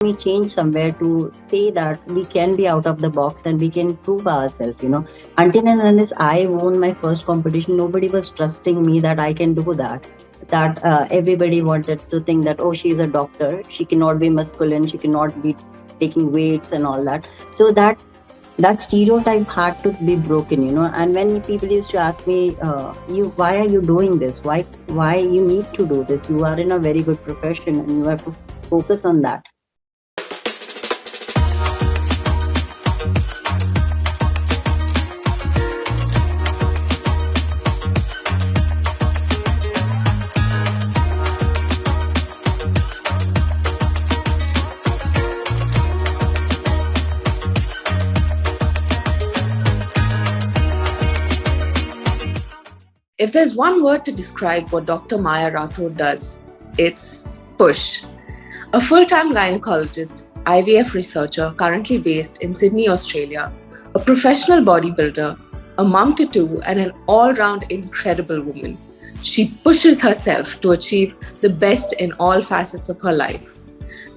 me change somewhere to say that we can be out of the box and we can prove ourselves. Until and unless I won my first competition, nobody was trusting me that I can do that. That everybody wanted to think that, oh, she's a doctor, she cannot be masculine, she cannot be taking weights and all that. So that stereotype had to be broken. And when people used to ask me, you why are you doing this, why you need to do this, you are in a very good profession and you have to focus on that. If there's one word to describe what Dr. Maya Rathod does, it's push. A full-time gynecologist, IVF researcher currently based in Sydney, Australia, a professional bodybuilder, a mum to two, and an all-round incredible woman. She pushes herself to achieve the best in all facets of her life.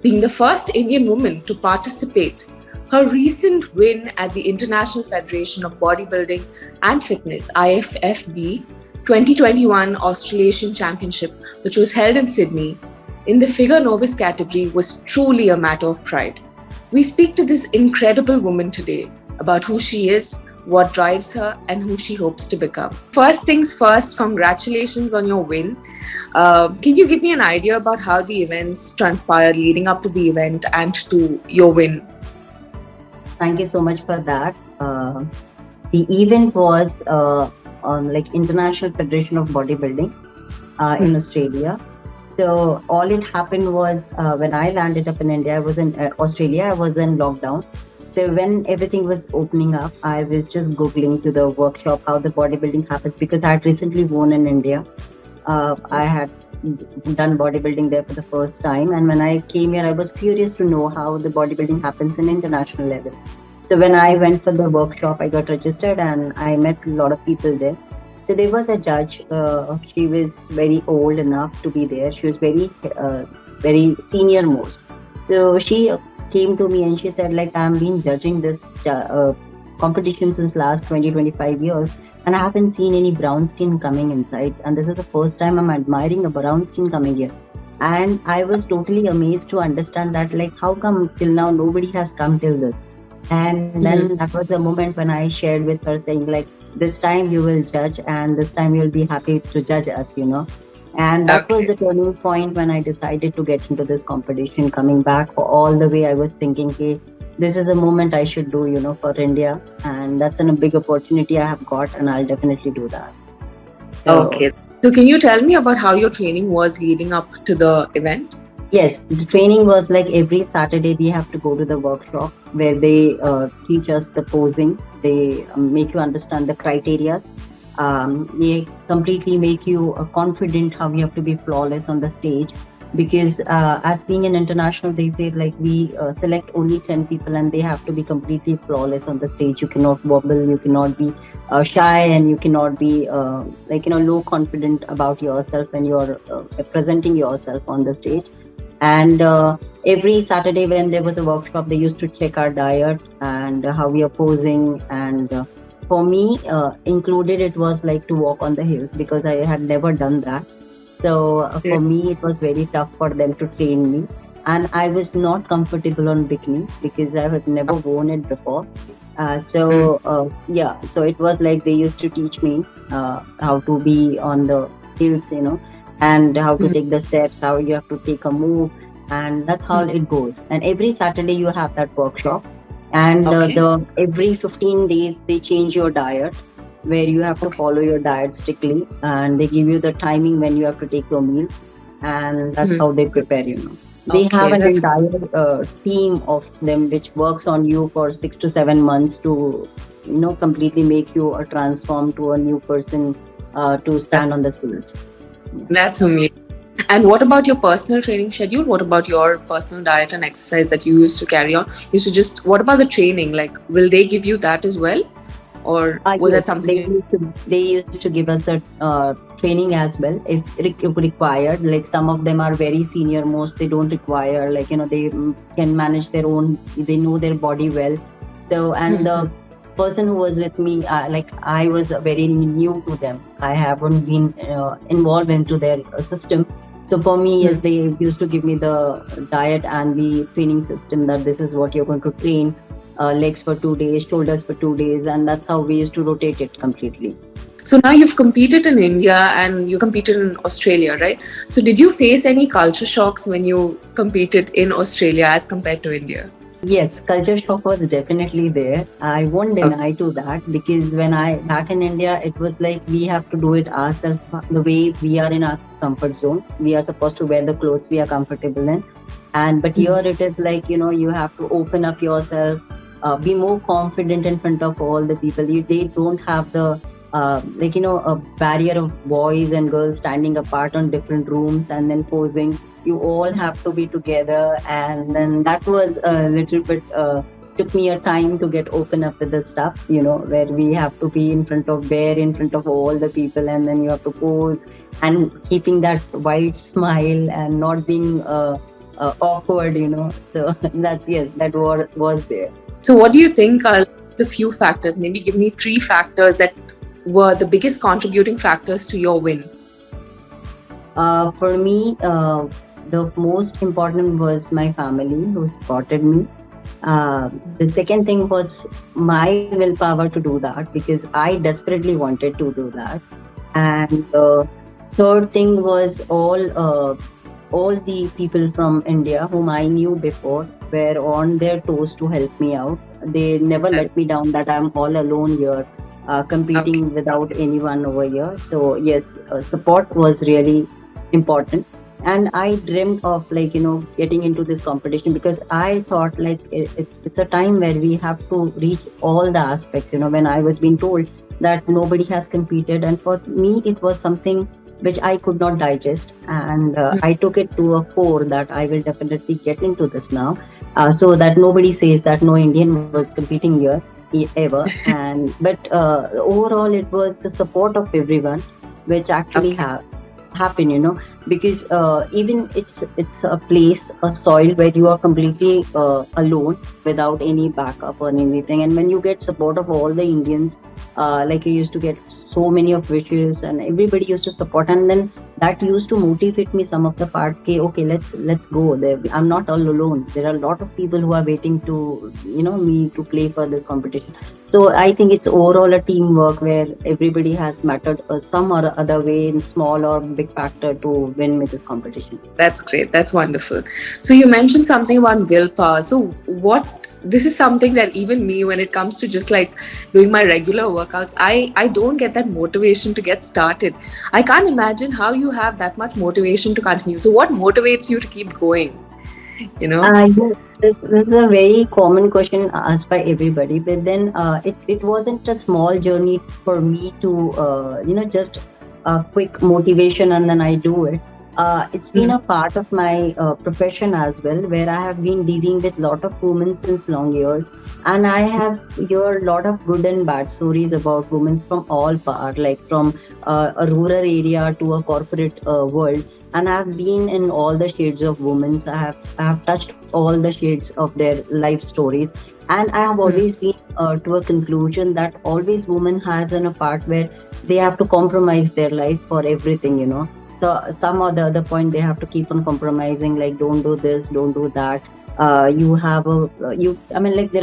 Being the first Indian woman to participate, her recent win at the International Federation of Bodybuilding and Fitness, IFBB 2021 Australian Championship, which was held in Sydney, in the figure novice category, was truly a matter of pride. We speak to this incredible woman today about who she is, what drives her, and who she hopes to become. First things first, congratulations on your win. Can you give me an idea about how the events transpired leading up to the event and to your win? Thank you so much for that. The event was on International Federation of Bodybuilding in Australia. So all it happened was when I landed up in India, I was in Australia, I was in lockdown. So when everything was opening up, I was just Googling to the workshop how the bodybuilding happens, because I had recently won in India. I had done bodybuilding there for the first time. And when I came here, I was curious to know how the bodybuilding happens in international level. So when I went for the workshop, I got registered and I met a lot of people there. So there was a judge. She was very old enough to be there. She was very senior most. So she came to me and she said, I've been judging this competition since last 20-25 years. And I haven't seen any brown skin coming inside. And this is the first time I'm admiring a brown skin coming here. And I was totally amazed to understand that, how come till now nobody has come till this? And then that was the moment when I shared with her saying, this time you will judge and this time you'll be happy to judge us, And that was the turning point when I decided to get into this competition. Coming back all the way, I was thinking, hey, this is a moment I should do, for India. And that's a big opportunity I have got, and I'll definitely do that. So can you tell me about how your training was leading up to the event? Yes, the training was every Saturday we have to go to the workshop where they teach us the posing. They make you understand the criteria. They completely make you confident how you have to be flawless on the stage. Because as being an international, they say we select only 10 people and they have to be completely flawless on the stage. You cannot wobble, you cannot be shy, and you cannot be low confident about yourself when you're presenting yourself on the stage. And every Saturday when there was a workshop, they used to check our diet and how we are posing. And for me, included, it was to walk on the hills, because I had never done that. So for me, it was very tough for them to train me. And I was not comfortable on bikini because I had never worn it before. So it was they used to teach me how to be on the hills, and how to take the steps, how you have to take a move, and that's how it goes. And every Saturday you have that workshop, and every 15 days they change your diet, where you have to follow your diet strictly, and they give you the timing when you have to take your meals, and that's how they prepare. They have an entire team of them which works on you for 6 to 7 months to completely make you transform to a new person to stand on the stage. That's amazing. And what about your personal training schedule? What about your personal diet and exercise that you used to carry on? What about the training? Will they give you that as well? Or was that something? They used to give us a training as well if required. Like some of them are very senior most, they don't require, like they can manage their own, they know their body well. So, and the person who was with me, like I was very new to them, I haven't been involved into their system. So for me, yes, they used to give me the diet and the training system, that this is what you're going to train, legs for 2 days, shoulders for 2 days, and that's how we used to rotate it completely. So now you've competed in India and you competed in Australia, right? So did you face any culture shocks when you competed in Australia as compared to India? Yes, culture shock was definitely there. I won't deny to that, because when I back in India, it was like we have to do it ourselves, the way we are in our comfort zone. We are supposed to wear the clothes we are comfortable in, and but here it is like you have to open up yourself, be more confident in front of all the people. They don't have the a barrier of boys and girls standing apart on different rooms and then posing. You all have to be together, and then that was a little bit took me a time to get open up with the stuff, where we have to be in front of all the people, and then you have to pose and keeping that wide smile and not being awkward, so that was there. So what do you think are the few factors, maybe give me 3 factors that were the biggest contributing factors to your win? For me, the most important was my family who supported me. The second thing was my willpower to do that, because I desperately wanted to do that. And the third thing was all the people from India whom I knew before were on their toes to help me out. They never let me down, that I'm all alone here, competing without anyone over here. So yes, support was really important. And I dreamt of getting into this competition, because I thought like it's a time where we have to reach all the aspects. When I was being told that nobody has competed, and for me it was something which I could not digest, and I took it to a core that I will definitely get into this now, so that nobody says that no Indian was competing here ever. And but overall it was the support of everyone which actually happen, because even it's a place, a soil where you are completely alone without any backup or anything. And when you get support of all the Indians, like you used to get so many of wishes, and everybody used to support, and then that used to motivate me some of the part. Okay, let's go there. I'm not all alone. There are a lot of people who are waiting to me to play for this competition. So I think it's overall a teamwork where everybody has mattered some or other way, in small or big factor, to win with this competition. That's great. That's wonderful. So you mentioned something about willpower. So this is something that even me, when it comes to just like doing my regular workouts, I don't get that motivation to get started. I can't imagine how you have that much motivation to continue. So what motivates you to keep going? Yes, this is a very common question asked by everybody, but then it wasn't a small journey for me to just a quick motivation and then I do it. It's been a part of my profession as well, where I have been dealing with a lot of women since long years, and I have heard a lot of good and bad stories about women from all parts, like from a rural area to a corporate world. And I've been in all the shades of women. I have touched all the shades of their life stories, and I have always been to a conclusion that always woman has a part where they have to compromise their life for everything. So some or the other point they have to keep on compromising, like don't do this, don't do that. There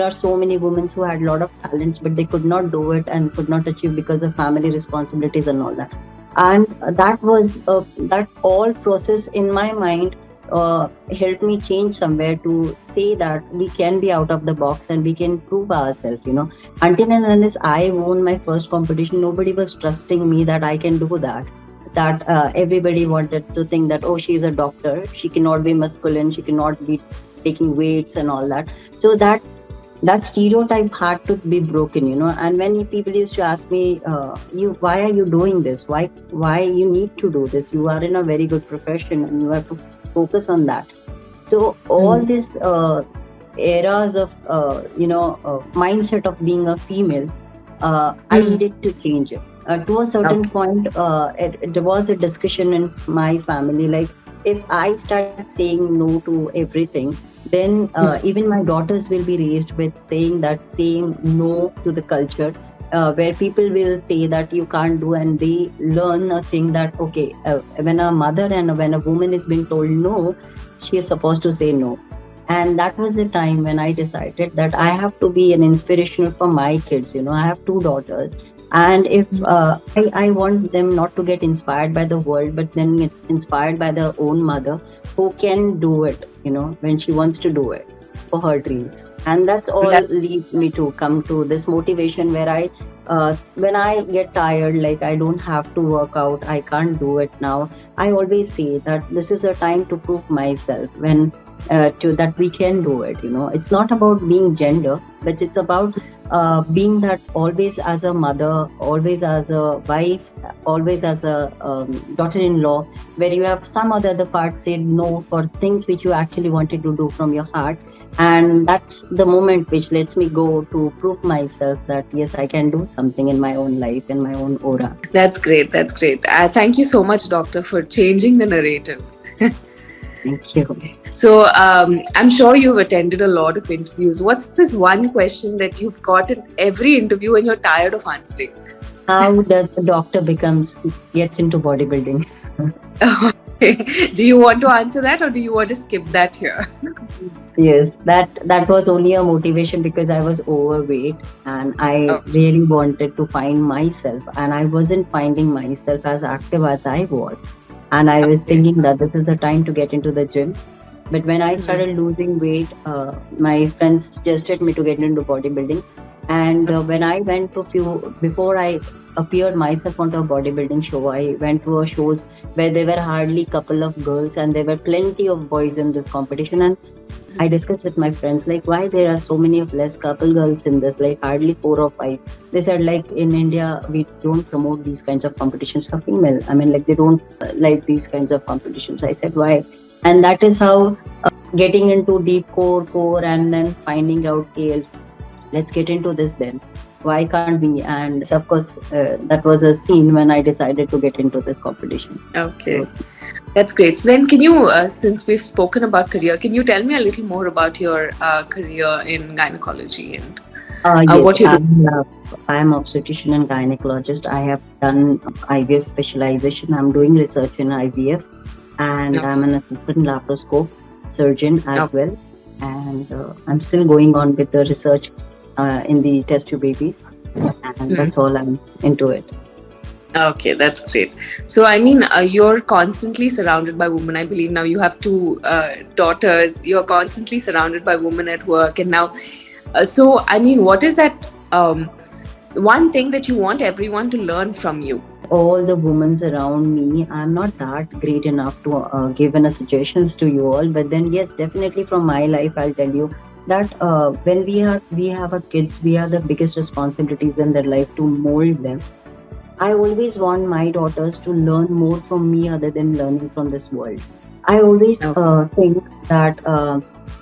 are so many women who had a lot of talents, but they could not do it and could not achieve because of family responsibilities and all that. And that was that all process in my mind helped me change somewhere to say that we can be out of the box and we can prove ourselves. Until and unless I won my first competition, nobody was trusting me that I can do that. That everybody wanted to think that, oh, she's a doctor, she cannot be masculine, she cannot be taking weights and all that. So that stereotype had to be broken. And when people used to ask me, why are you doing this, why you need to do this, you are in a very good profession and you have to focus on that. So all these eras of mindset of being a female I Mm. needed to change it. To a certain Okay. point, there was a discussion in my family, like if I start saying no to everything, then Mm. even my daughters will be raised with saying that same no to the culture, where people will say that you can't do, and they learn a thing that okay, when a mother and when a woman is being told no, she is supposed to say no. And that was the time when I decided that I have to be an inspirational for my kids. I have two daughters, and if I want them not to get inspired by the world, but then get inspired by their own mother who can do it, when she wants to do it for her dreams. And that's all That lead me to come to this motivation where when I get tired, like I don't have to work out, I can't do it now. I always say that this is a time to prove myself when to that we can do it. It's not about being gender, but it's about being that always as a mother, always as a wife, always as a daughter-in-law, where you have some other part said no for things which you actually wanted to do from your heart. And that's the moment which lets me go to prove myself that yes, I can do something in my own life, in my own aura. that's great. That's great. Thank you so much, doctor, for changing the narrative. Thank you. So I'm sure you've attended a lot of interviews. What's this one question that you've got in every interview and you're tired of answering? How does a doctor gets into bodybuilding? Do you want to answer that, or do you want to skip that here? Yes, that was only a motivation because I was overweight and I Oh, really wanted to find myself, and I wasn't finding myself as active as I was. And I was okay. thinking that this is a time to get into the gym. But when I Mhm. started losing weight, my friends suggested me to get into bodybuilding. And when I went to before I appeared myself onto a bodybuilding show, I went to a shows where there were hardly couple of girls and there were plenty of boys in this competition. And I discussed with my friends like why there are so many of less couple girls in this, like hardly 4 or 5. They said like in India we don't promote these kinds of competitions for female. I mean like they don't like these kinds of competitions. I said why, and that is how getting into deep core and then finding out okay, let's get into this then. Why can't we? And of course that was a scene when I decided to get into this competition. Okay. So That's great. So then, can you, since we've spoken about career, can you tell me a little more about your career in gynecology and yes, what you do? I am obstetrician and gynecologist. I have done IVF specialization. I'm doing research in IVF, and I'm Okay. an assistant laparoscope surgeon as Okay. well. And I'm still going on with the research in the test tube babies, and Hmm. that's all I'm into it. Okay, that's great. So, I mean, you're constantly surrounded by women. I believe now you have two daughters. You're constantly surrounded by women at work, and now, so I mean, what is that one thing that you want everyone to learn from you? All the women around me, I'm not that great enough to give any suggestions to you all, but then yes, definitely from my life, I'll tell you that when we have a kids, we are the biggest responsibilities in their life to mold them. I always want my daughters to learn more from me other than learning from this world. I always Okay. think that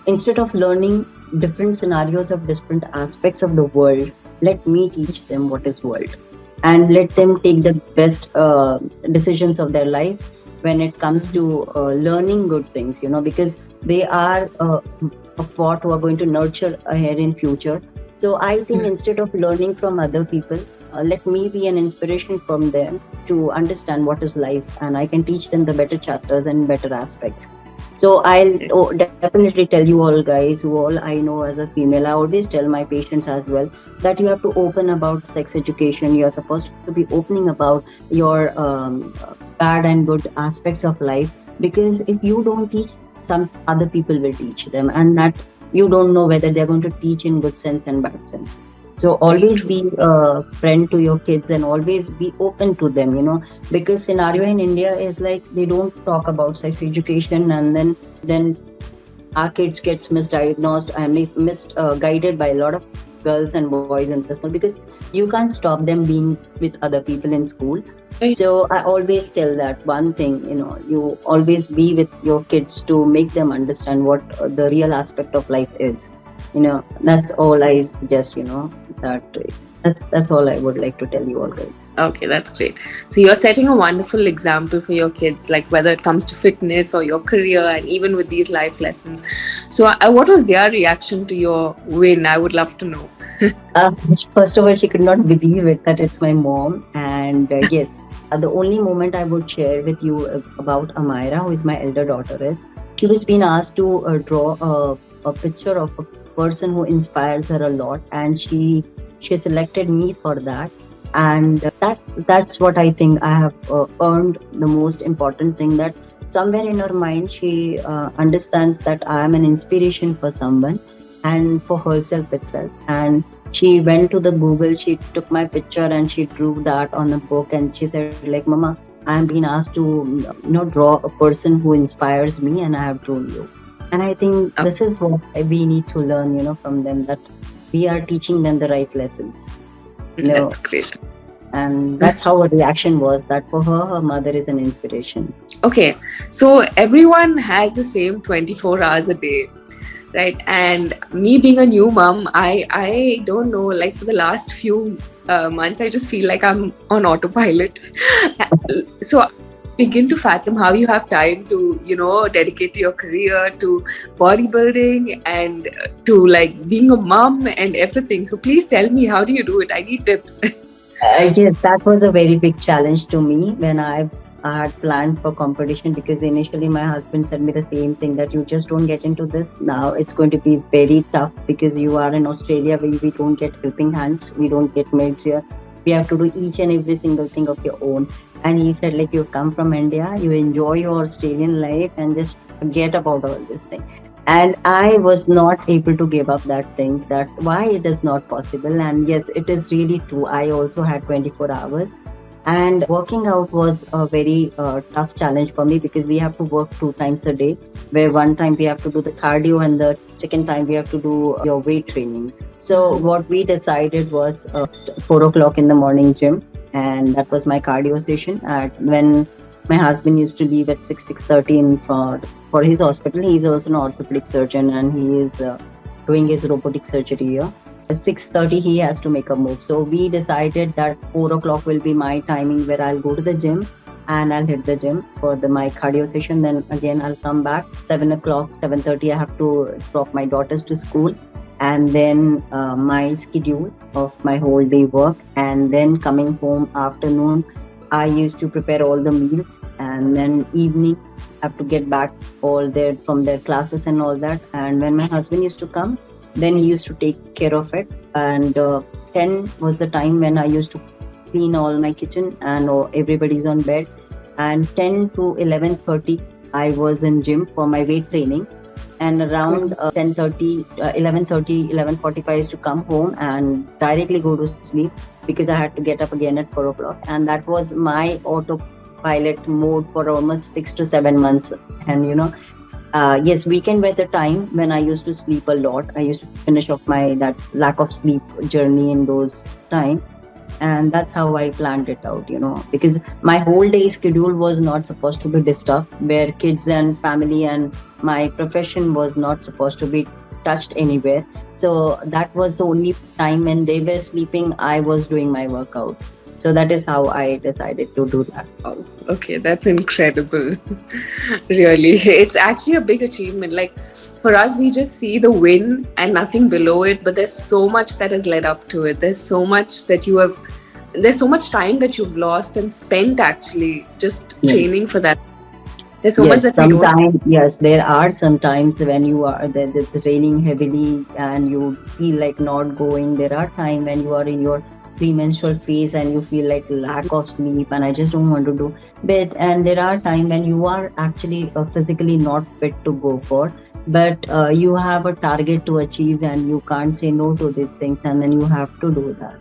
instead of learning different scenarios of different aspects of the world, let me teach them what is world, and let them take the best decisions of their life when it comes Mhm. to learning good things. Because they are of what who are going to nurture ahead in future. So I think instead of learning from other people, let me be an inspiration from them to understand what is life, and I can teach them the better chapters and better aspects. So I'll definitely tell you all guys who all I know as a female, I always tell my patients as well that you have to open about sex education. You're supposed to be opening about your bad and good aspects of life, because if you don't teach, some other people will teach them, and that you don't know whether they're going to teach in good sense and bad sense. So Very always true. be a friend to your kids and always be open to them, because scenario in India is like they don't talk about sex education, and then our kids gets misdiagnosed and misguided by a lot of girls and boys in this one, because you can't stop them being with other people in school. Very So I always tell that one thing, you always be with your kids to make them understand what the real aspect of life is. That's all I suggest, that That's all I would like to tell you always. Okay, that's great. So you're setting a wonderful example for your kids, like whether it comes to fitness or your career, and even with these life lessons. So, what was their reaction to your win? I would love to know. Uh, First of all, she could not believe it that it's my mom. And yes, the only moment I would share with you about Amira, who is my elder daughter, is she was being asked to draw a picture of a person who inspires her a lot, and she selected me for that. And that's what I think I have earned the most important thing, that somewhere in her mind she understands that I am an inspiration for someone and for herself itself. And she went to the Google, she took my picture and she drew that on a book, and she said like, Mama, I am being asked to draw a person who inspires me, and I have drawn you. And I think Oh, this is what we need to learn, from them, that we are teaching them the right lessons. that's great. And that's how her reaction was, that for her, her mother is an inspiration. Okay, so everyone has the same 24 hours a day, right? And me being a new mom, I don't know, like for the last few months, I just feel like I'm on autopilot. So I begin to fathom how you have time to, dedicate to your career, to bodybuilding, and to like being a mom and everything. So please tell me, how do you do it? I need tips. Yes, that was a very big challenge to me when I had planned for competition, because initially my husband said me the same thing, that you just don't get into this now. It's going to be very tough because you are in Australia where we don't get helping hands, we don't get maids here. We have to do each and every single thing of your own. And he said, like, you come from India, you enjoy your Australian life and just forget about all this thing. And I was not able to give up that thing, that why it is not possible. And yes, it is really true, I also had 24 hours. And working out was a very tough challenge for me, because we have to work 2 times a day, where one time we have to do the cardio and the second time we have to do your weight trainings. So what we decided was 4 o'clock in the morning gym, and that was my cardio session. At when my husband used to leave at 6:30 in for his hospital. He's also an orthopedic surgeon, and he is doing his robotic surgery here. 6:30 he has to make a move. So we decided that 4 o'clock will be my timing, where I'll go to the gym and I'll hit the gym for my cardio session. Then again I'll come back 7 o'clock, 7:30. I have to drop my daughters to school, and then my schedule of my whole day work, and then coming home afternoon. I used to prepare all the meals, and then evening I have to get back all their from their classes and all that. And when my husband used to come, then he used to take care of it. And 10 was the time when I used to clean all my kitchen, and everybody's on bed. And 10 to 11:30 I was in gym for my weight training. And around 10:30, 11:30, 11:45 is to come home and directly go to sleep, because I had to get up again at 4 o'clock. And that was my autopilot mode for almost 6 to 7 months. And yes, weekend were the time when I used to sleep a lot. I used to finish off my that's lack of sleep journey in those time. And that's how I planned it out, because my whole day schedule was not supposed to be disturbed, where kids and family and my profession was not supposed to be touched anywhere. So that was the only time when they were sleeping, I was doing my workout. So that is how I decided to do that. Oh, okay, that's incredible. Really, it's actually a big achievement. Like for us, we just see the win and nothing below it, but there's so much that has led up to it. There's so much time that you've lost and spent actually just training for that. There's so much that we don't. Yes, there are some times when it's raining heavily and you feel like not going. There are times when you are in your premenstrual phase and you feel like lack of sleep and I just don't want to do. And there are times when you are actually physically not fit to go for, but you have a target to achieve and you can't say no to these things, and then you have to do that.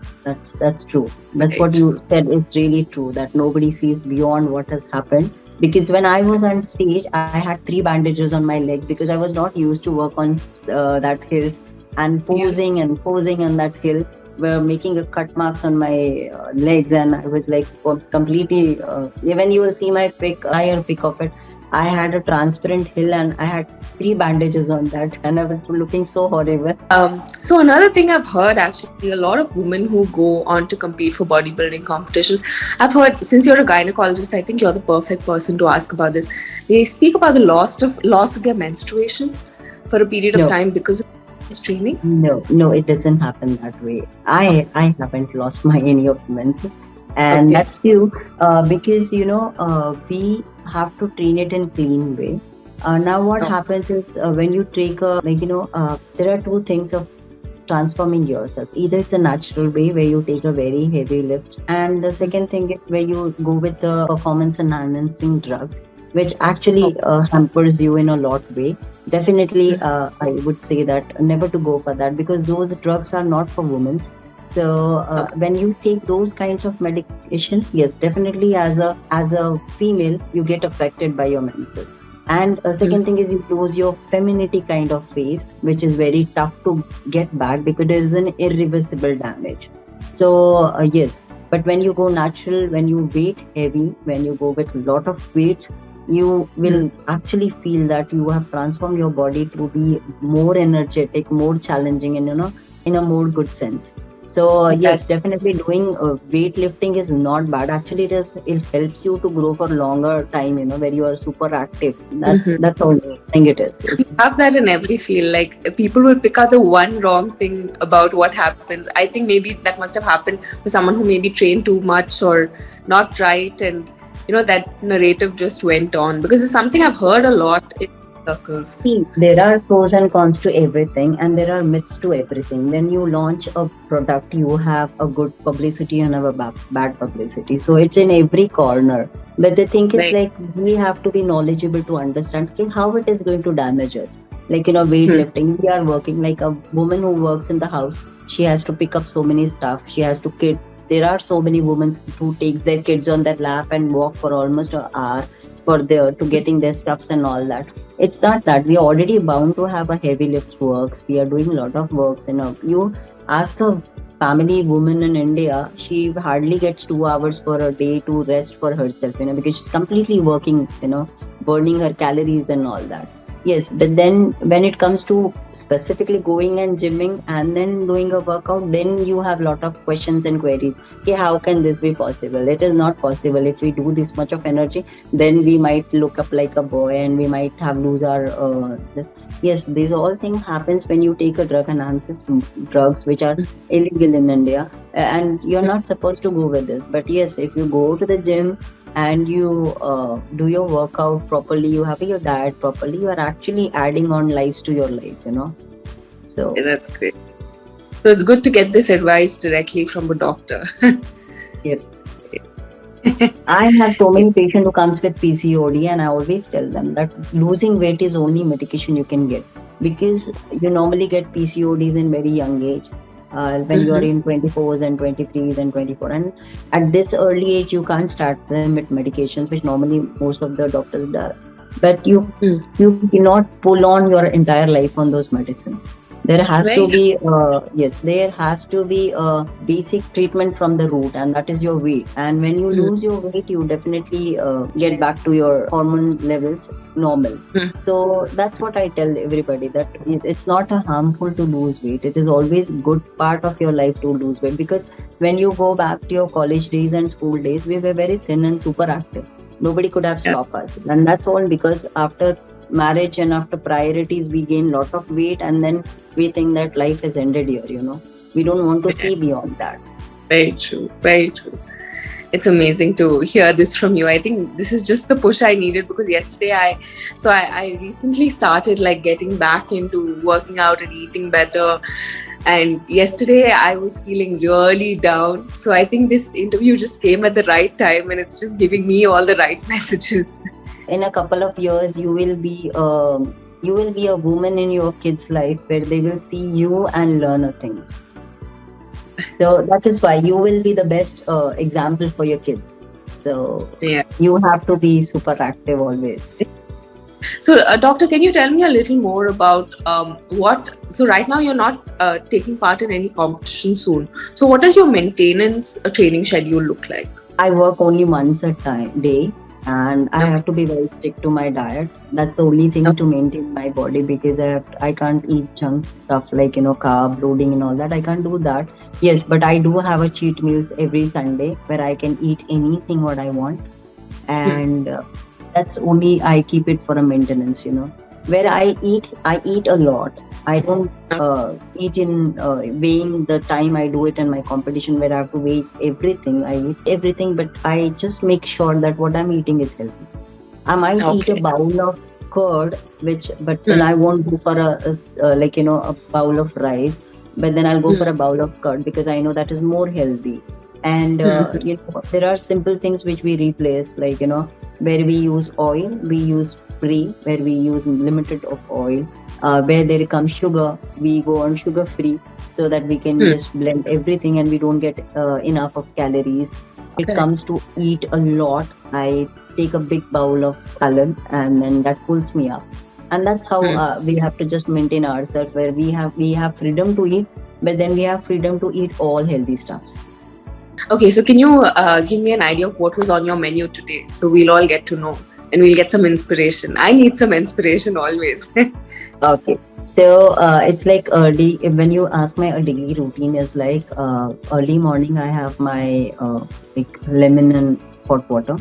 That's true. That's what you said is really true, that nobody sees beyond what has happened. Because when I was on stage, I had 3 bandages on my legs because I was not used to work on that hill, and posing on that hill were making a cut marks on my legs, and I was like completely. When you will see my pic of it, I had a transparent heel and I had 3 bandages on that, and I was looking so horrible. So another thing I've heard, actually, a lot of women who go on to compete for bodybuilding competitions, I've heard, since you're a gynecologist, I think you're the perfect person to ask about this. They speak about the loss of their menstruation for a period of No, time because of intense training. no, it doesn't happen that way. I haven't lost my any of menses, and Okay. that's due because we have to train it in clean way. Now what Oh, happens is when you take a there are two things of transforming yourself. Either it's a natural way where you take a very heavy lift, and the second thing is where you go with the performance enhancing drugs, which oh, actually hampers you in a lot way. Definitely, I would say that never to go for that, because those drugs are not for women. So okay. when you take those kinds of medications, yes, definitely as a female, you get affected by your menses. And second thing is you lose your femininity kind of face, which is very tough to get back because it is an irreversible damage. So yes, but when you go natural, when you weight heavy, when you go with a lot of weights, you will actually feel that you have transformed your body to be more energetic, more challenging, and in a more good sense. So That yes, definitely doing weightlifting is not bad. Actually, it helps you to grow for longer time. Where you are super active. That's all I think it is. have that in every field. Like, people will pick out the one wrong thing about what happens. I think maybe that must have happened for someone who maybe trained too much or not right, and that narrative just went on, because it's something I've heard a lot in circles. See, there are pros and cons to everything, and there are myths to everything. When you launch a product, you have a good publicity and have a bad publicity. So it's in every corner. But the thing is, Like, like, we have to be knowledgeable to understand, okay, how it is going to damage us. Like, weightlifting, we are working like a woman who works in the house. She has to pick up so many stuff. She has to kid. There are so many women who take their kids on their lap and walk for almost an hour for their to getting their stuffs and all that. It's not that we are already bound to have a heavy lift works. We are doing a lot of works. You ask a family woman in India, she hardly gets 2 hours for a day to rest for herself, because she's completely working, burning her calories and all that. Yes, but then when it comes to specifically going and gymming and then doing a workout, then you have a lot of questions and queries. Okay, how can this be possible? It is not possible. If we do this much of energy, then we might look up like a boy and we might have lose our this. Yes, these all things happens when you take a drug enhances drugs which are illegal in India, and you're not supposed to go with this. But yes, if you go to the gym and you do your workout properly, you have your diet properly, you are actually adding on lives to your life. So that's great. So it's good to get this advice directly from a doctor. yes. I have so many patients who comes with PCOD, and I always tell them that losing weight is only medication you can get, because you normally get PCODs in very young age. When you are in 24s and 23s and 24, and at this early age you can't start them with medications, which normally most of the doctors does. But you cannot pull on your entire life on those medicines. There has to Right. be there has to be a basic treatment from the root, and that is your weight. And when you lose your weight, you definitely get back to your hormone levels normal. So that's what I tell everybody, that it's not a harmful to lose weight. It is always good part of your life to lose weight, because when you go back to your college days and school days, we were very thin and super active. Nobody could have stopped us, and that's all because after marriage and after priorities we gain lot of weight, and then we think that life has ended here. We don't want to see beyond that. Very true. Very true. It's amazing to hear this from you. I think this is just the push I needed, because yesterday I recently started like getting back into working out and eating better. And yesterday I was feeling really down. So I think this interview just came at the right time, and it's just giving me all the right messages. In a couple of years, you will be a woman in your kids' life where they will see you and learn things. So that is why you will be the best example for your kids. So you have to be super active always. So, doctor, can you tell me a little more about so right now you're not taking part in any competition soon. So what does your maintenance training schedule look like? I work only once a day, and I have to be very strict to my diet. That's the only thing to maintain my body, because I can't eat junk stuff like, carb loading and all that. I can't do that. Yes, but I do have a cheat meals every Sunday where I can eat anything what I want, and that's only I keep it for a maintenance. Where I eat a lot. I don't eat in weighing the time I do it in my competition where I have to weigh everything. I eat everything, but I just make sure that what I'm eating is healthy. I might eat a Okay. bowl of curd, but then Hmm. I won't go for a bowl of rice. But then I'll go for Hmm. a bowl of curd because I know that is more healthy. And Hmm. there are simple things which we replace, like where we use oil, we use free. Where we use limited of oil, where there comes sugar, we go on sugar free, so that we can Hmm. just blend everything and we don't get enough of calories. It Correct. comes to eat a lot, I take a big bowl of salad, and then that pulls me up. And that's how Hmm. we have to just maintain ourselves, where we have freedom to eat, but then we have freedom to eat all healthy stuffs. Okay, so can you give me an idea of what was on your menu today, so we'll all get to know and we'll get some inspiration. I need some inspiration always. Okay. So it's like early. When you ask my daily routine is like early morning. I have my like lemon and hot water,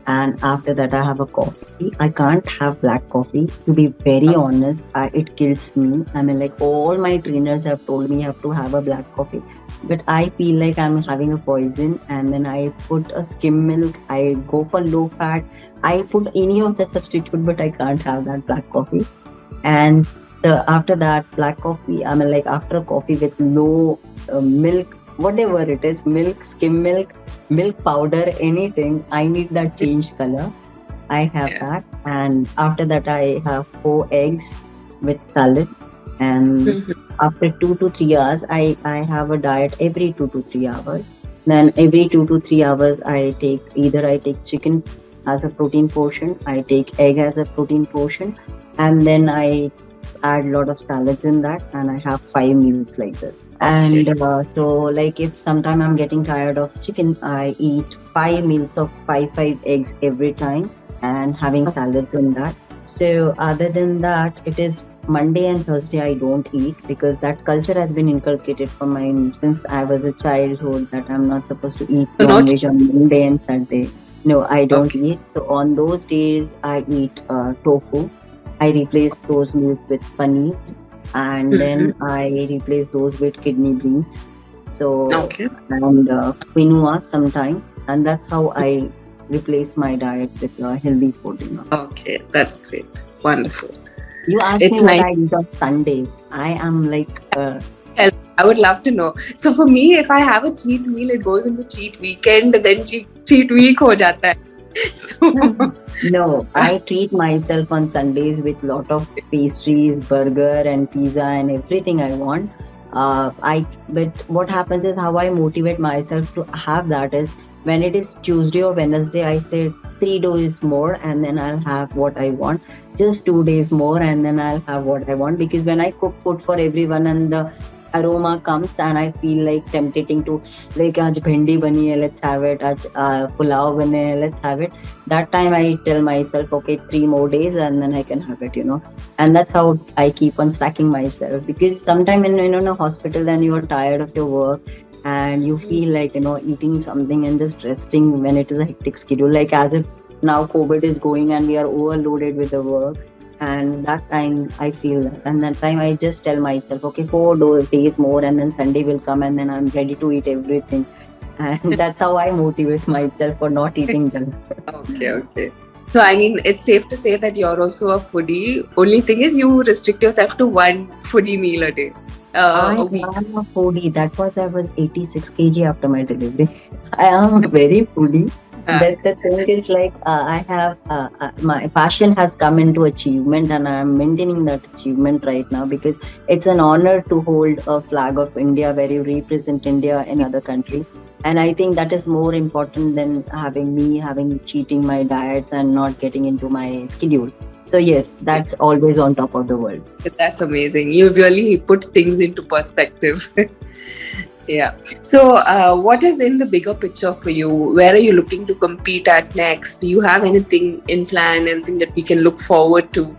and after that I have a coffee. I can't have black coffee, to be very honest. It kills me. I mean, like, all my trainers have told me I have to have a black coffee, but I feel like I'm having a poison. And then I put a skim milk, I go for low fat, I put any of the substitute, but I can't have that black coffee. And after that black coffee, I mean, like, after coffee with low milk, whatever it is, milk, skim milk, milk powder, anything, I need that change color. I have Yeah. that. And after that I have 4 eggs with salad. And Mhm. after 2 to 3 hours, I have a diet every 2 to 3 hours. Then every 2 to 3 hours I take chicken as a protein portion, I take egg as a protein portion, and then I add a lot of salads in that, and I have 5 meals like this. Okay. And so, like, if sometime I'm getting tired of chicken, I eat 5 meals of five eggs every time, and having salads in that. So other than that, it is Monday and Thursday I don't eat, because that culture has been inculcated from my since I was a childhood, that I'm not supposed to eat So not. non-veg on Monday and Sunday. No, I don't Okay. eat. So on those days, I eat tofu. I replace those meals with paneer, and then Mhm. I replace those with kidney beans. So, Okay. and quinoa sometime, and that's how I replace my diet with healthy food. Okay, that's great. Wonderful. You asked me It's what nice. I eat on Sundays. I am like, I would love to know. So for me, if I have a cheat meal, it goes into cheat weekend, then cheat week ho jata hai. So no, I treat myself on Sundays with lot of pastries, burger and pizza and everything I want. But what happens is, how I motivate myself to have that is, when it is Tuesday or Wednesday, I say 3 days more and then I'll have what I want. Just 2 days more and then I'll have what I want, because when I cook food for everyone and the aroma comes, and I feel like tempting to, like, आज भिंडी बनी है, let's have it, आज पुलाव बने हैं, let's have it. That time I tell myself, okay, 3 more days and then I can have it. And that's how I keep on stacking myself, because sometime when you're in a hospital and you're tired of your work, and you feel like eating something and just resting when it is a hectic schedule, like as if now COVID is going and we are overloaded with the work. And that time I feel that, and that time I just tell myself, okay, 4 days more and then Sunday will come and then I'm ready to eat everything. And that's how I motivate myself for not eating junk. okay, okay. So I mean, it's safe to say that you're also a foodie. Only thing is, you restrict yourself to one foodie meal a day, I a week. am a foodie. That was, I was 86 kg after my delivery. I am a very foodie. Uh, But the thing is, like, I have my passion has come into achievement, and I am maintaining that achievement right now, because it's an honor to hold a flag of India where you represent India in other country. And I think that is more important than having cheating my diets and not getting into my schedule. So yes, that's always on top of the world. that's amazing. You really put things into perspective. Yeah. So, what is in the bigger picture for you? Where are you looking to compete at next? Do you have anything in plan, anything that we can look forward to?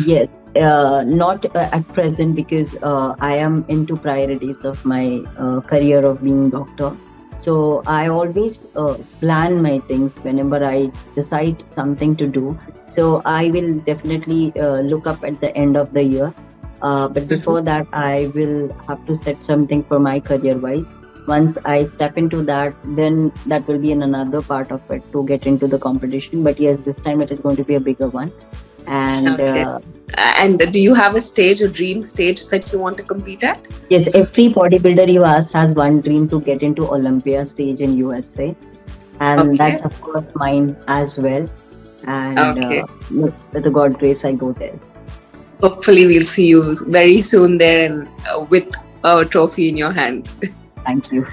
Yes, not at present because I am into priorities of my career of being doctor. So I always plan my things whenever I decide something to do. So I will definitely look up at the end of the year. But Mhm. before that, I will have to set something for my career wise. Once I step into that, then that will be in another part of it to get into the competition. But yes, this time it is going to be a bigger one. And Okay. And do you have a stage, a dream stage that you want to compete at? yes, every bodybuilder you ask has one dream to get into Olympia stage in USA, and Okay. that's of course mine as well. And Okay. with the God grace, I go there. Hopefully, we'll see you very soon there and with a trophy in your hand. Thank you.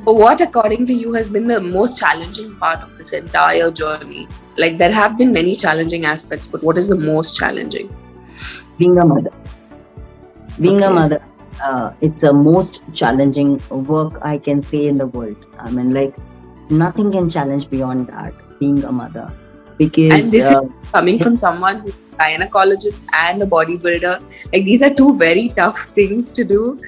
What, according to you, has been the most challenging part of this entire journey? Like, there have been many challenging aspects, but what is the most challenging? Being a mother, being a Okay. mother, it's the most challenging work I can say in the world. I mean, like nothing can challenge beyond that. Being a mother, And because this is coming from yes, someone who's a gynecologist and a bodybuilder. Like, these are two very tough things to do.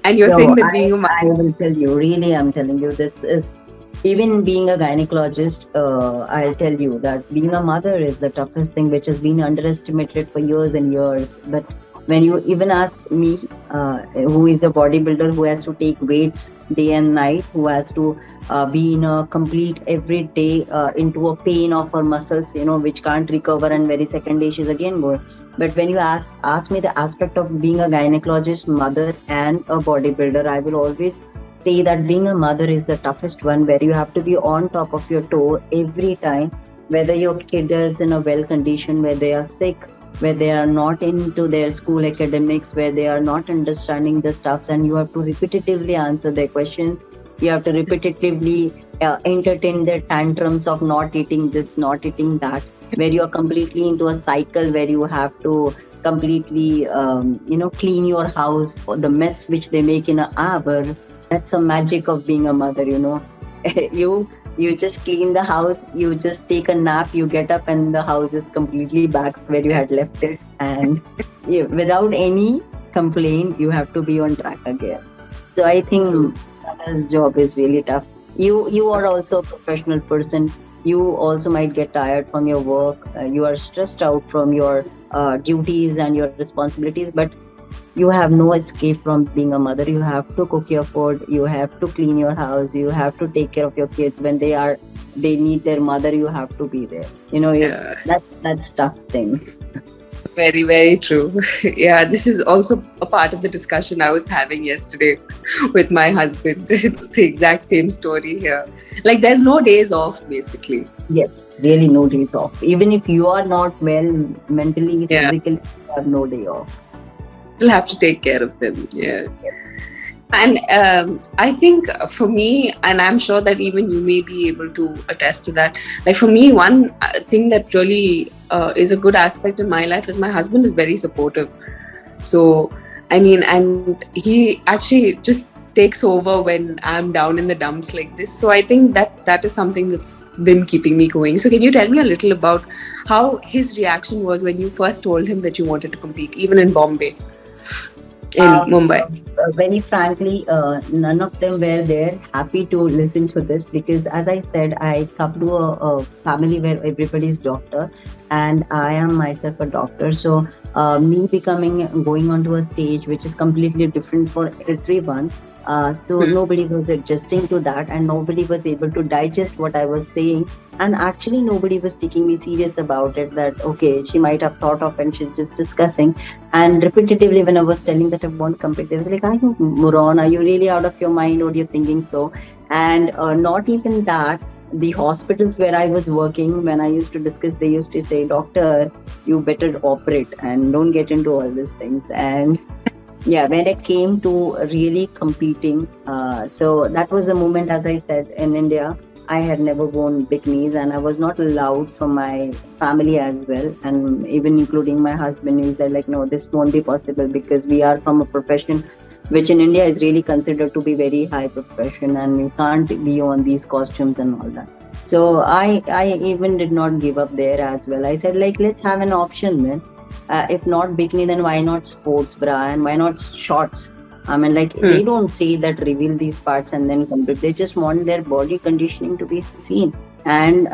And you're so saying that being a mother. I will tell you, really, I'm telling you, this is even being a gynecologist. I'll tell you that being a mother is the toughest thing, which has been underestimated for years and years. But when you even ask me, who is a bodybuilder who has to take weights day and night, who has to be in a complete every day into a pain of her muscles, which can't recover, and very second day she's again going. But when you ask me the aspect of being a gynecologist, mother, and a bodybuilder, I will always say that being a mother is the toughest one, where you have to be on top of your toe every time, whether your kid is in a well condition, where they are sick, where they are not into their school academics, where they are not understanding the stuffs, and you have to repetitively answer their questions. You have to repetitively entertain their tantrums of not eating this, not eating that, where you are completely into a cycle where you have to completely clean your house for the mess which they make in an hour. That's the magic of being a mother. You just clean the house, you just take a nap, you get up, and the house is completely back where you had left it, and without any complaint you have to be on track again. So I True. think mother's job is really tough. You are also a professional person. You also might get tired from your work. You are stressed out from your duties and your responsibilities, but you have no escape from being a mother. You have to cook your food, you have to clean your house, you have to take care of your kids when they need their mother. You have to be there. Yeah. That's tough thing. Very, very true. Yeah, this is also a part of the discussion I was having yesterday with my husband. It's the exact same story here. Like, there's no days off, basically. Yes, really no days off. Even if you are not well mentally, Yeah, physically, you have no day off. we'll have to take care of them. Yeah. And I think for me, and I'm sure that even you may be able to attest to that, like for me, one thing that really is a good aspect in my life is my husband is very supportive. So, I mean, and he actually just takes over when I'm down in the dumps like this. So I think that is something that's been keeping me going. So can you tell me a little about how his reaction was when you first told him that you wanted to compete, even in Bombay, in Uh, Mumbai? Very frankly, none of them were there happy to listen to this, because, as I said, I come to a family where everybody is doctor, and I am myself a doctor. So, me going onto a stage which is completely different for everyone. So Hmm. nobody was adjusting to that, and nobody was able to digest what I was saying. And actually, nobody was taking me serious about it. That okay, she might have thought of, and she's just discussing. And repetitively, when I was telling that I want to compete, they was like, "Are you moron? Are you really out of your mind? What are you thinking so?" And not even that. The hospitals where I was working, when I used to discuss, they used to say, "Doctor, you better operate and don't get into all these things." And yeah, when it came to really competing, so that was the moment, as I said, in India, I had never worn bikinis, and I was not allowed from my family as well, and even including my husband. He said like, no, this won't be possible because we are from a profession which in India is really considered to be very high profession, and you can't be on these costumes and all that. So I even did not give up there as well. I said, like, let's have an option then. If not bikini, then why not sports bra and why not shorts? I mean, like, Hmm. they don't say that reveal these parts and then complete. They just want their body conditioning to be seen. And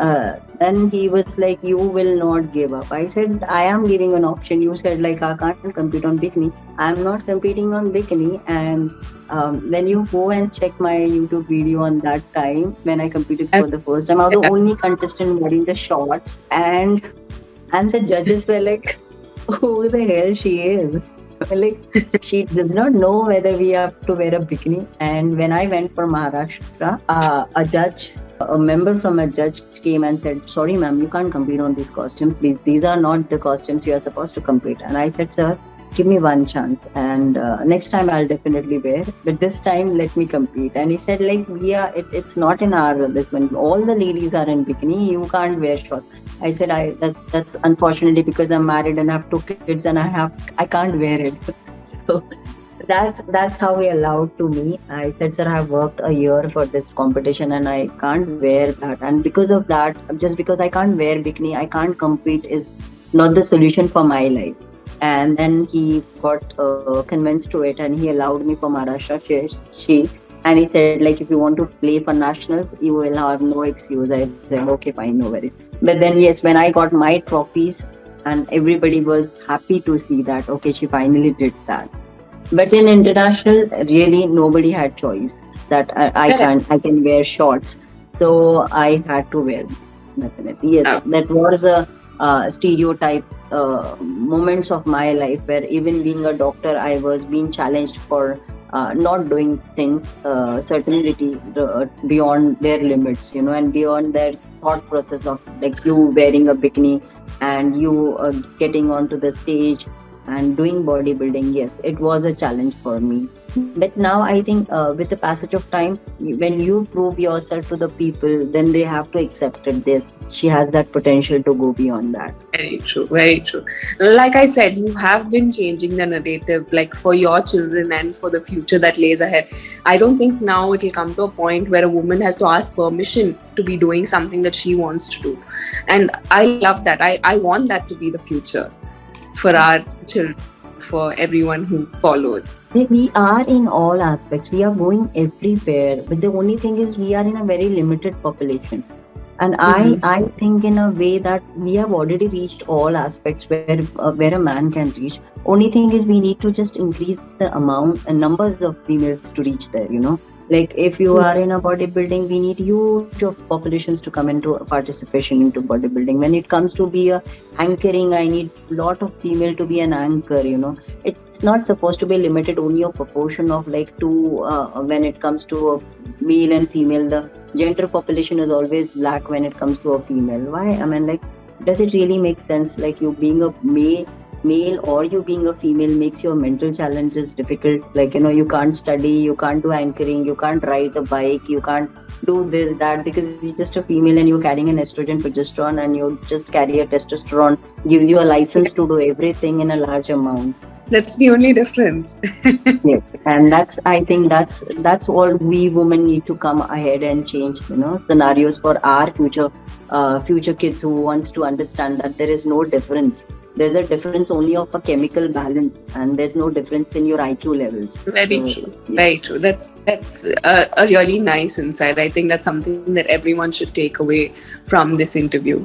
then he was like, "You will not give up." I said, "I am giving an option." You said, like, "I can't compete on bikini." I'm not competing on bikini. And when you go and check my YouTube video on that time when I competed And for the first time, I was the yeah, only contestant wearing the shorts, and the judges were like, "Who the hell she is?" Like, she does not know whether we have to wear a bikini. And when I went for Maharashtra, a member from a judge came and said, "Sorry, ma'am, you can't compete on these costumes. These are not the costumes you are supposed to compete." And I said, "Sir, give me one chance, and next time I'll definitely wear, but this time let me compete." And he said, like, it's not in our this one. All the ladies are in bikini. You can't wear shorts. I said, that's unfortunately because I'm married and I have two kids and I can't wear it. So that's how he allowed to me. I said, "Sir, I've worked a year for this competition and I can't wear that." And because of that, just because I can't wear bikini, I can't compete is not the solution for my life. And then he got convinced to it, and he allowed me for Maharashtra she. And he said, like, if you want to play for nationals, you will have no excuse. I said, okay, fine, no worries. But then, yes, when I got my trophies, and everybody was happy to see that, okay, she finally did that. But in international, really nobody had choice that correct. I can wear shorts. So I had to wear definitely. Yes, Uh, that was a stereotype moments of my life where even being a doctor, I was being challenged for not doing things certainty beyond their limits, and beyond their thought process of like you wearing a bikini and you getting onto the stage and doing bodybuilding. Yes, it was a challenge for me. But now I think with the passage of time, when you prove yourself to the people, then they have to accept it. This she has that potential to go beyond that. Very true, very true. Like I said, you have been changing the narrative, like for your children and for the future that lays ahead. I don't think now it will come to a point where a woman has to ask permission to be doing something that she wants to do. And I love that. I want that to be the future for our children, for everyone who follows. We are in all aspects. We are going everywhere. But the only thing is, we are in a very limited population. And Mm-hmm. I think in a way that we have already reached all aspects where a man can reach. Only thing is we need to just increase the amount and numbers of females to reach there. Like if you are in a bodybuilding, we need huge of populations to come into participation into bodybuilding. When it comes to be a anchoring, I need lot of female to be an anchor. It's not supposed to be limited only a proportion of like two. When it comes to a male and female, the gender population is always black when it comes to a female. Why? I mean, like, does it really make sense? Like, you being a male or you being a female makes your mental challenges difficult. Like, you can't study, you can't do anchoring, you can't ride a bike, you can't do this, that, because you're just a female and you're carrying an estrogen, progesterone, and you just carry a testosterone, gives you a license to do everything in a large amount. That's the only difference. Yes, and I think that's all we women need to come ahead and change, scenarios for our future kids who wants to understand that there is no difference. There's a difference only of a chemical balance, and there's no difference in your IQ levels. Very So true. Very yes. true. That's a really nice insight. I think that's something that everyone should take away from this interview.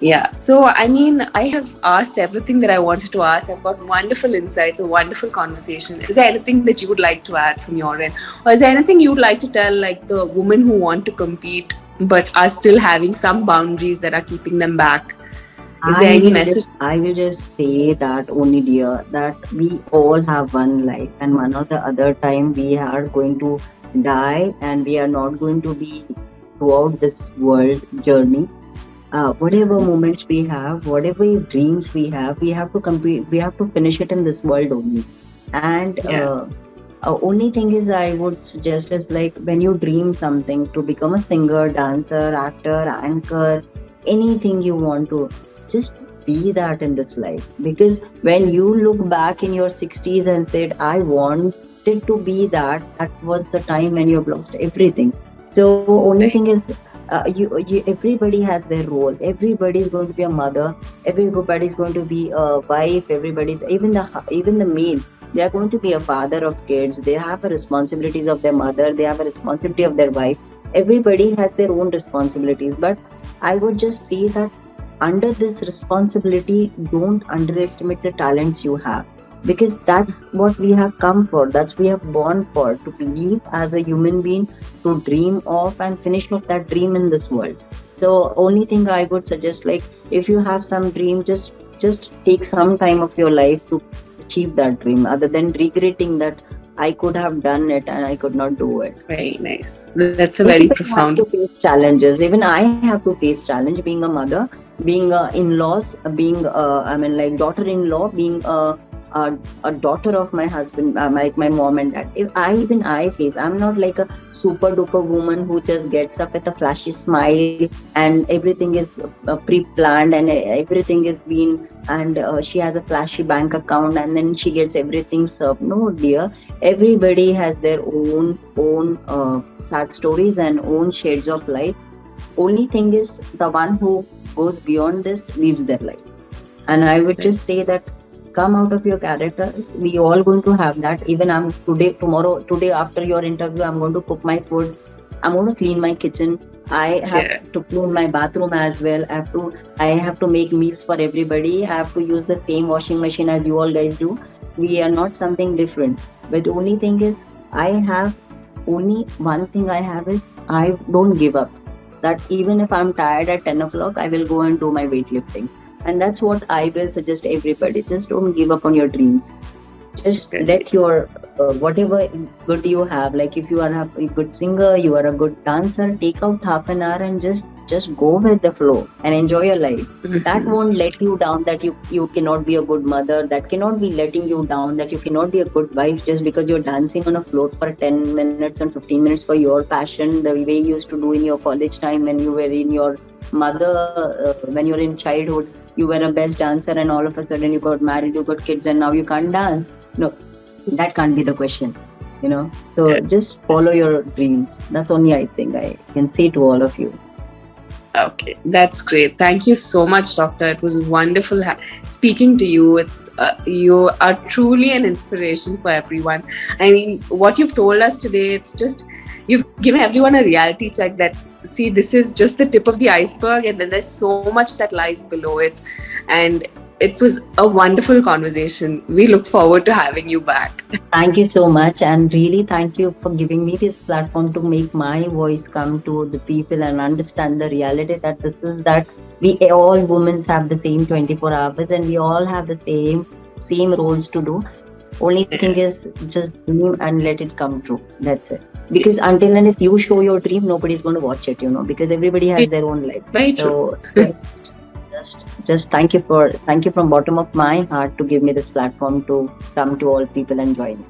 Yeah. So, I mean, I have asked everything that I wanted to ask. I've got wonderful insights, a wonderful conversation. Is there anything that you would like to add from your end? Or is there anything you'd like to tell, like the women who want to compete but are still having some boundaries that are keeping them back? Is there any message? I will just say that only, dear, that we all have one life, and one or the other time we are going to die, and we are not going to be throughout this world journey. Whatever moments we have, whatever dreams we have to complete, we have to finish it in this world only. And Yeah. only thing is, I would suggest is like when you dream something to become a singer, dancer, actor, anchor, anything you want to, just be that in this life. Because when you look back in your 60s and said, I want wanted to be that, that was the time when you have lost everything. So only thing Right. is, everybody has their role. Everybody is going to be a mother. Everybody is going to be a wife. Everybody's, even the male. They are going to be a father of kids. They have a responsibilities of their mother. They have a responsibility of their wife. Everybody has their own responsibilities. But I would just say that under this responsibility, don't underestimate the talents you have, because that's what we have come for. That's we have born for, to believe as a human being, to dream of and finish off that dream in this world. So only thing I would suggest, like, if you have some dream, just take some time of your life to achieve that dream, other than regretting that I could have done it and I could not do it. Very nice. That's a very Everybody has profound. to face challenges. Even I have to face challenge, being a mother, being in-laws, being I mean, like, daughter-in-law, being a daughter of my husband, like my mom and dad. If I even I face, I'm not like a super duper woman who just gets up with a flashy smile and everything is pre-planned and everything is being, and she has a flashy bank account and then she gets everything served. No, dear. Everybody has their own sad stories and own shades of life. Only thing is, the one who goes beyond this lives their life. And I would Right. just say that, come out of your characters. We all going to have that. Even I'm today, tomorrow, today after your interview, I'm going to cook my food. I'm going to clean my kitchen. I have Yeah. to clean my bathroom as well. I have to make meals for everybody. I have to use the same washing machine as you all guys do. We are not something different. But only thing is, I have only one thing I have is, I don't give up. That even if I'm tired at 10 o'clock, I will go and do my weightlifting. And that's what I will suggest everybody. Just don't give up on your dreams. Just Right. let your whatever good you have, like if you are a good singer, you are a good dancer, take out half an hour and just go with the flow and enjoy your life. That Mhm. won't let you down, that you cannot be a good mother. That cannot be letting you down, that you cannot be a good wife just because you're dancing on a floor for 10 minutes and 15 minutes for your passion, the way you used to do in your college time when you were in your mother, when you're in childhood, you were a best dancer, and all of a sudden you got married, you got kids, and now you can't dance. No, that can't be the question. So Yeah. just follow your dreams. That's only I think I can say to all of you. Okay, that's great. Thank you so much, Doctor. It was wonderful speaking to you. You are truly an inspiration for everyone. I mean, what you've told us today, it's just you've given everyone a reality check that, see, this is just the tip of the iceberg, and then there's so much that lies below it. And it was a wonderful conversation. We look forward to having you back. Thank you so much, and really thank you for giving me this platform to make my voice come to the people and understand the reality, that this is that we all women have the same 24 hours and we all have the same roles to do. Only thing Yeah. is, just dream and let it come true. That's it. Because until unless you show your dream, nobody's going to watch it, because everybody has their own life. Very true. So just thank you from bottom of my heart to give me this platform to come to all people and join.